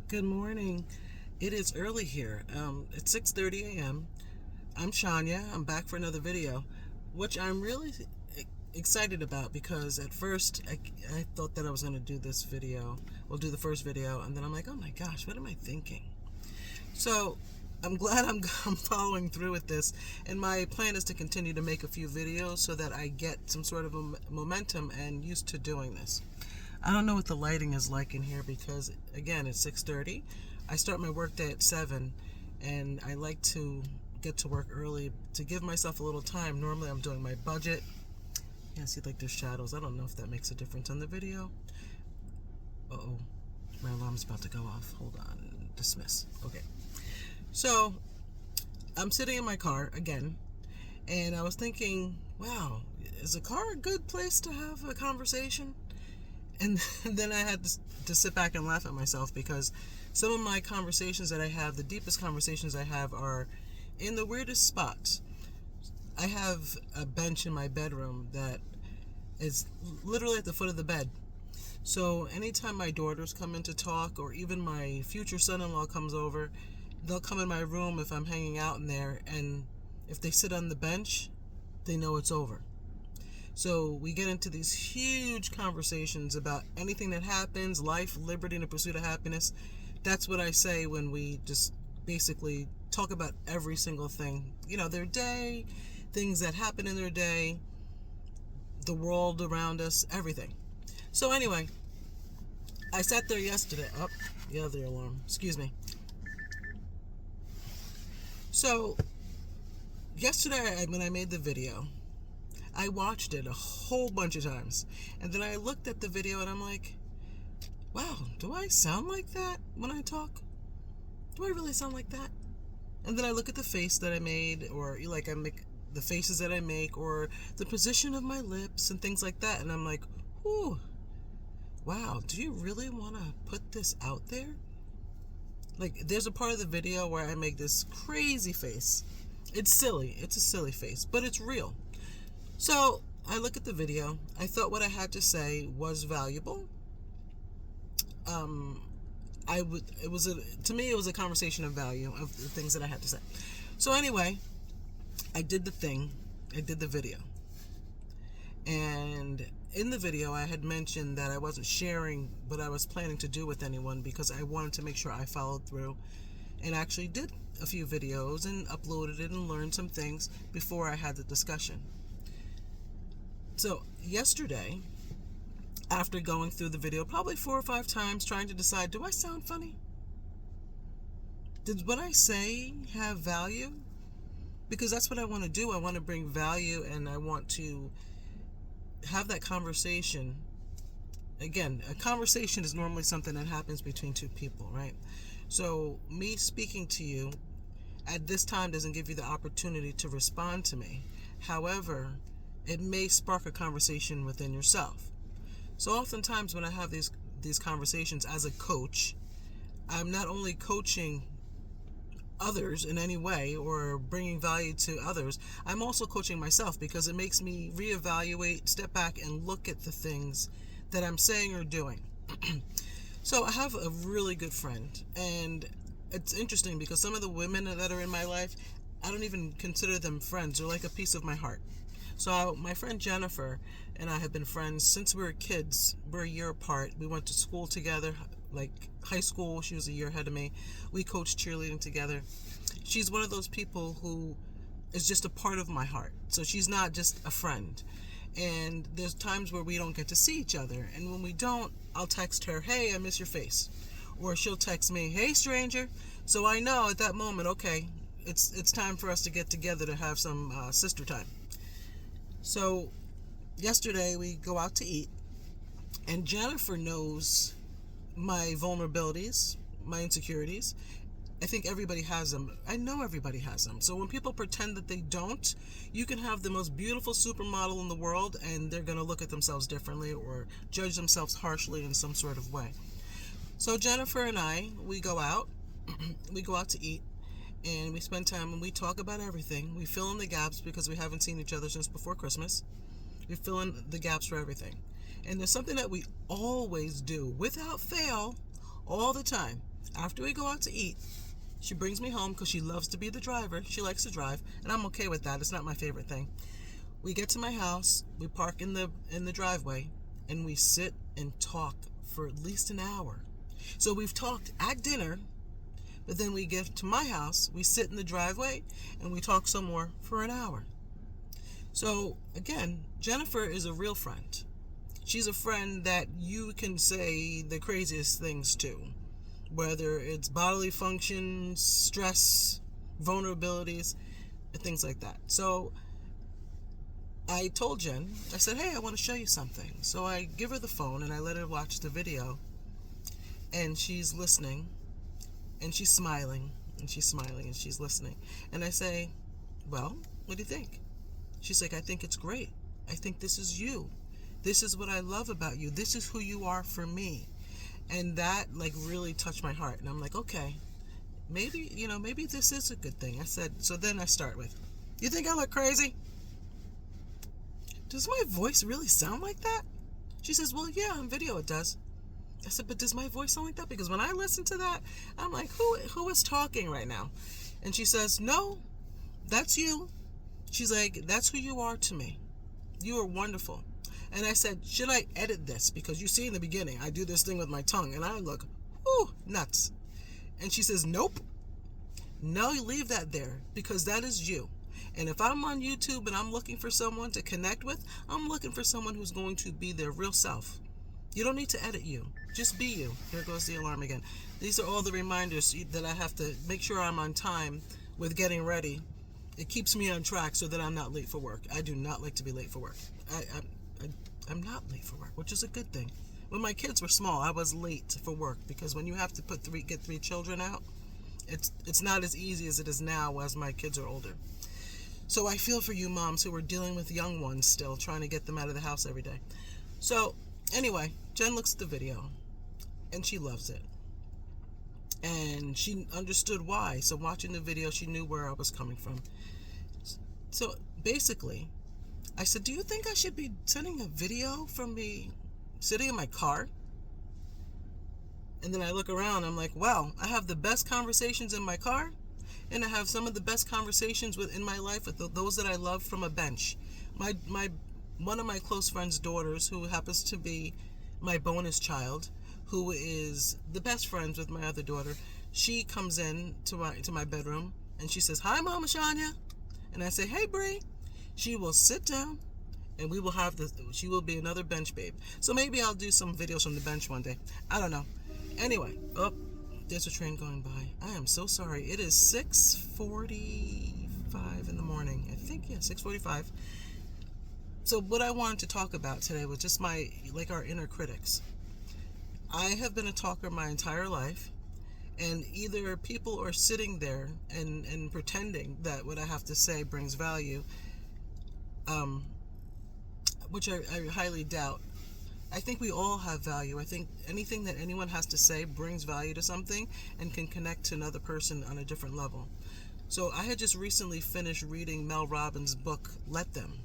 Good morning. It is early here. It's 6:30 a.m. I'm Shania. I'm back for another video, which I'm really excited about because at first I thought that I was going to do this video. We'll do the first video, and then I'm like, oh my gosh, what am I thinking? So I'm glad I'm following through with this, and my plan is to continue to make a few videos so that I get some sort of momentum and used to doing this. I don't know what the lighting is like in here because, again, it's 6:30. I start my work day at 7, and I like to get to work early to give myself a little time. Normally I'm doing my budget. Yeah, see, like there's shadows. I don't know if that makes a difference on the video. Uh-oh, my alarm's about to go off. Hold on, dismiss. Okay, so I'm sitting in my car again, and I was thinking, wow, is a car a good place to have a conversation? And then I had to sit back and laugh at myself because some of my conversations that I have, the deepest conversations I have, are in the weirdest spots. I have a bench in my bedroom that is literally at the foot of the bed. So anytime my daughters come in to talk, or even my future son-in-law comes over, they'll come in my room if I'm hanging out in there, and if they sit on the bench, they know it's over. So we get into these huge conversations about anything that happens, life, liberty, and the pursuit of happiness. That's what I say when we just basically talk about every single thing. You know, their day, things that happen in their day, the world around us, everything. So anyway, I sat there yesterday. Oh, the other alarm. Excuse me. So yesterday when I made the video, I watched it a whole bunch of times, and then I looked at the video and I'm like, wow, do I sound like that when I talk? Do I really sound like that? And then I look at the face that I made, or like I make the faces that I make, or the position of my lips and things like that, and I'm like, whew, wow, do you really want to put this out there? Like, there's a part of the video where I make this crazy face. It's silly. It's a silly face, but it's real. So I look at the video. I thought what I had to say was valuable. To me, it was a conversation of value of the things that I had to say. So anyway, I did the thing. I did the video. And in the video, I had mentioned that I wasn't sharing what I was planning to do with anyone because I wanted to make sure I followed through and actually did a few videos and uploaded it and learned some things before I had the discussion. So yesterday, after going through the video probably 4 or 5 times trying to decide, do I sound funny? Did what I say have value? Because that's what I want to do. I want to bring value, and I want to have that conversation. Again, a conversation is normally something that happens between two people, right? So me speaking to you at this time doesn't give you the opportunity to respond to me. However, it may spark a conversation within yourself. So oftentimes when I have these conversations as a coach, I'm not only coaching others in any way or bringing value to others, I'm also coaching myself because it makes me reevaluate, step back, and look at the things that I'm saying or doing. So I have a really good friend, and it's interesting because some of the women that are in my life, I don't even consider them friends. They're like a piece of my heart. So my friend Jennifer and I have been friends since we were kids. We're a year apart. We went to school together, like high school. She was a year ahead of me. We coached cheerleading together. She's one of those people who is just a part of my heart. So she's not just a friend. And there's times where we don't get to see each other. And when we don't, I'll text her, hey, I miss your face. Or she'll text me, hey, stranger. So I know at that moment, okay, it's time for us to get together to have some sister time. So yesterday we go out to eat, and Jennifer knows my vulnerabilities, my insecurities. I think everybody has them. I know everybody has them. So when people pretend that they don't, you can have the most beautiful supermodel in the world and they're going to look at themselves differently or judge themselves harshly in some sort of way. So Jennifer and I, we go out, we go out to eat, and we spend time and we talk about everything. We fill in the gaps because we haven't seen each other since before Christmas. We fill in the gaps for everything. And there's something that we always do, without fail, all the time. After we go out to eat, she brings me home because she loves to be the driver. She likes to drive, and I'm okay with that. It's not my favorite thing. We get to my house, we park in the driveway, and we sit and talk for at least an hour. So we've talked at dinner, but then we get to my house, we sit in the driveway, and we talk some more for an hour. So again, Jennifer is a real friend. She's a friend that you can say the craziest things to, whether it's bodily functions, stress, vulnerabilities, and things like that. So I told Jen, I said, hey, I want to show you something. So I give her the phone and I let her watch the video. And she's listening, and she's smiling, and she's smiling, and she's listening. And I say, well, what do you think? She's like, I think it's great. I think this is you. This is what I love about you. This is who you are for me. And that really touched my heart. And I'm like, okay, maybe this is a good thing. I said, so then I start with, you think I look crazy? Does my voice really sound like that? She says, well, yeah, on video it does. I said, but does my voice sound like that? Because when I listen to that, I'm like, who is talking right now? And she says, no, that's you. She's like, that's who you are to me. You are wonderful. And I said, should I edit this? Because you see in the beginning, I do this thing with my tongue and I look, nuts. And she says, nope. No, you leave that there because that is you. And if I'm on YouTube and I'm looking for someone to connect with, I'm looking for someone who's going to be their real self. You don't need to edit you. Just be you. Here goes the alarm again. These are all the reminders that I have to make sure I'm on time with getting ready. It keeps me on track so that I'm not late for work. I do not like to be late for work. I'm not late for work, which is a good thing. When my kids were small, I was late for work because when you have to get three children out, it's not as easy as it is now as my kids are older. So I feel for you moms who are dealing with young ones still, trying to get them out of the house every day. So anyway, Jen looks at the video and she loves it. And she understood why. So watching the video, she knew where I was coming from. So basically, I said, do you think I should be sending a video from me sitting in my car? And then I look around, I'm like, wow, I have the best conversations in my car, and I have some of the best conversations in my life with those that I love from a bench. One of my close friend's daughters, who happens to be my bonus child, who is the best friends with my other daughter, she comes in to my bedroom and she says, hi, Mama Shania. And I say, hey, Bree. She will sit down and she will be another bench babe. So maybe I'll do some videos from the bench one day. I don't know. Anyway, there's a train going by. I am so sorry. It is 6:45 in the morning. I think, 6:45. So what I wanted to talk about today was just our inner critics. I have been a talker my entire life, and either people are sitting there and pretending that what I have to say brings value, which I highly doubt. I think we all have value. I think anything that anyone has to say brings value to something and can connect to another person on a different level. So I had just recently finished reading Mel Robbins' book, Let Them.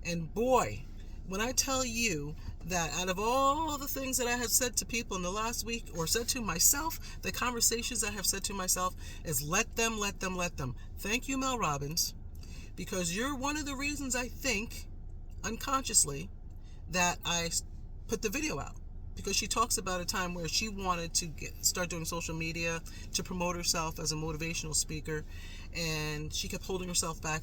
And boy, when I tell you that out of all the things that I have said to people in the last week, or said to myself, the conversations I have said to myself is let them, let them, let them. Thank you, Mel Robbins, because you're one of the reasons I think, unconsciously, that I put the video out. Because she talks about a time where she wanted to start doing social media to promote herself as a motivational speaker, and she kept holding herself back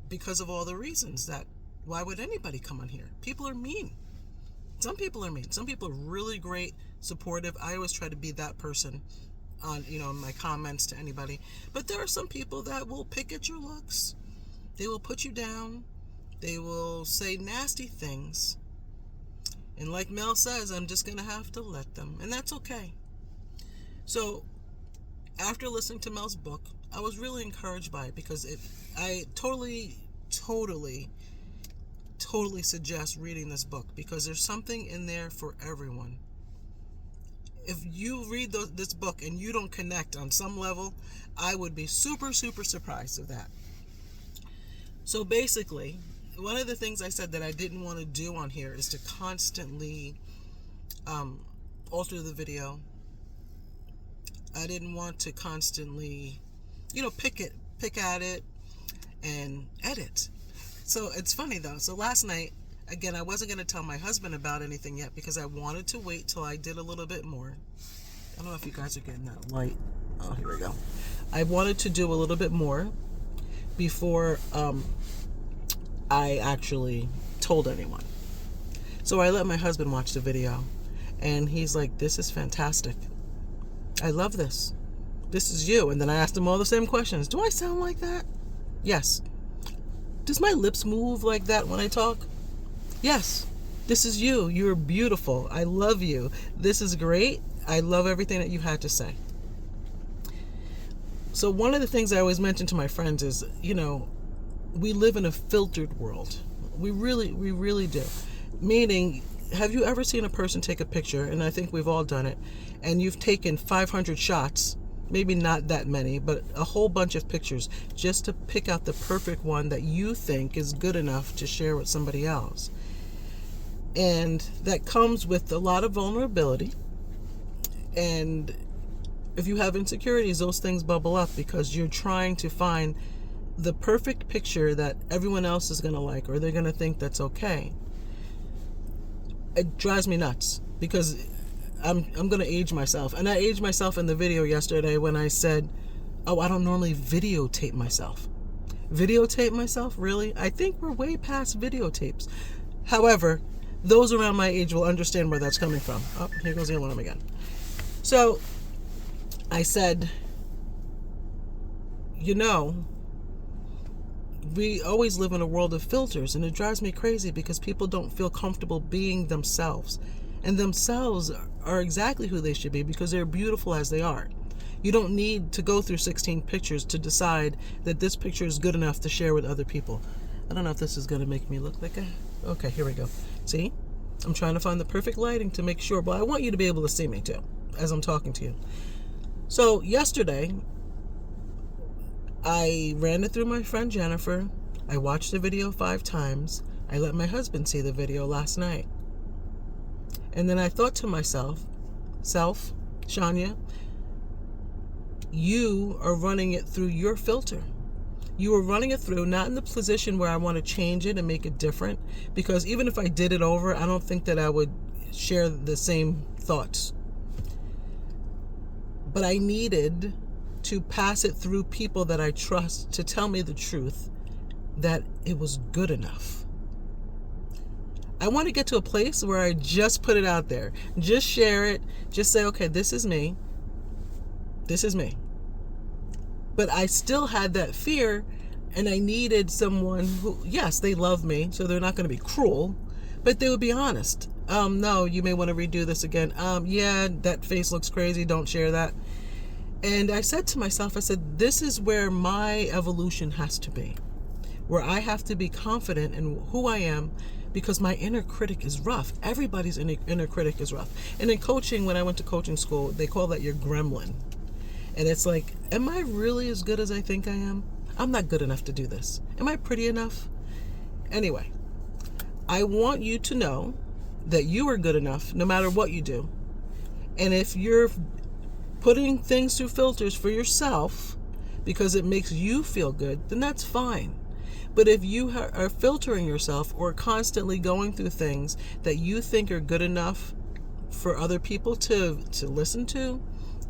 because of all the reasons that why would anybody come on here? People are mean. Some people are mean. Some people are really great, supportive. I always try to be that person on, my comments to anybody. But there are some people that will pick at your looks. They will put you down. They will say nasty things. And like Mel says, I'm just going to have to let them. And that's okay. So after listening to Mel's book, I was really encouraged by it because I totally suggest reading this book because there's something in there for everyone. If you read this book and you don't connect on some level, I would be super, super surprised of that. So basically, one of the things I said that I didn't want to do on here is to constantly alter the video, I didn't want to constantly, pick at it and edit. So it's funny though. So last night, again, I wasn't going to tell my husband about anything yet because I wanted to wait till I did a little bit more. I don't know if you guys are getting that light. Oh, here we go. I wanted to do a little bit more before I actually told anyone. So I let my husband watch the video, and he's like, "This is fantastic. I love this. This is you." And then I asked him all the same questions. Do I sound like that? Yes. Does my lips move like that when I talk? Yes. This is you. You're beautiful. I love you. This is great. I love everything that you had to say. So one of the things I always mention to my friends is, we live in a filtered world. We really do. Meaning, have you ever seen a person take a picture, and I think we've all done it, and you've taken 500 shots, maybe not that many, but a whole bunch of pictures just to pick out the perfect one that you think is good enough to share with somebody else. And that comes with a lot of vulnerability. And if you have insecurities, those things bubble up because you're trying to find the perfect picture that everyone else is going to like, or they're going to think that's okay. It drives me nuts because I'm going to age myself. And I aged myself in the video yesterday when I said, "Oh, I don't normally videotape myself." Videotape myself? Really? I think we're way past videotapes. However, those around my age will understand where that's coming from. Oh, here goes the alarm again. So I said, we always live in a world of filters, and it drives me crazy because people don't feel comfortable being themselves. And themselves are exactly who they should be because they're beautiful as they are. You don't need to go through 16 pictures to decide that this picture is good enough to share with other people. I don't know if this is going to make me look like Okay, here we go. See? I'm trying to find the perfect lighting to make sure, but I want you to be able to see me too as I'm talking to you. So yesterday, I ran it through my friend Jennifer. I watched the video 5 times. I let my husband see the video last night. And then I thought to myself, Shania, you are running it through your filter. You are running it through, not in the position where I want to change it and make it different. Because even if I did it over, I don't think that I would share the same thoughts. But I needed to pass it through people that I trust to tell me the truth, that it was good enough. I want to get to a place where I just put it out there. Just share it. Just say, okay, this is me. This is me. But I still had that fear, and I needed someone who, yes, they love me, so they're not going to be cruel, but they would be honest. No, you may want to redo this again. Yeah, that face looks crazy. Don't share that. And I said to myself, this is where my evolution has to be, where I have to be confident in who I am, because my inner critic is rough. Everybody's inner critic is rough. And in coaching, when I went to coaching school, they call that your gremlin. And it's like, am I really as good as I think I am? I'm not good enough to do this. Am I pretty enough? Anyway, I want you to know that you are good enough no matter what you do. And if you're putting things through filters for yourself because it makes you feel good, then that's fine. But if you are filtering yourself or constantly going through things that you think are good enough for other people to listen to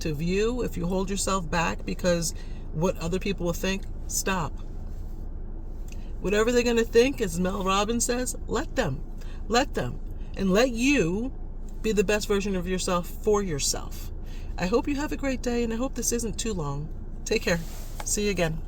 view, if you hold yourself back because what other people will think, stop. Whatever they're going to think, as Mel Robbins says, let them. And let you be the best version of yourself for yourself. I hope you have a great day, and I hope this isn't too long. Take care. See you again.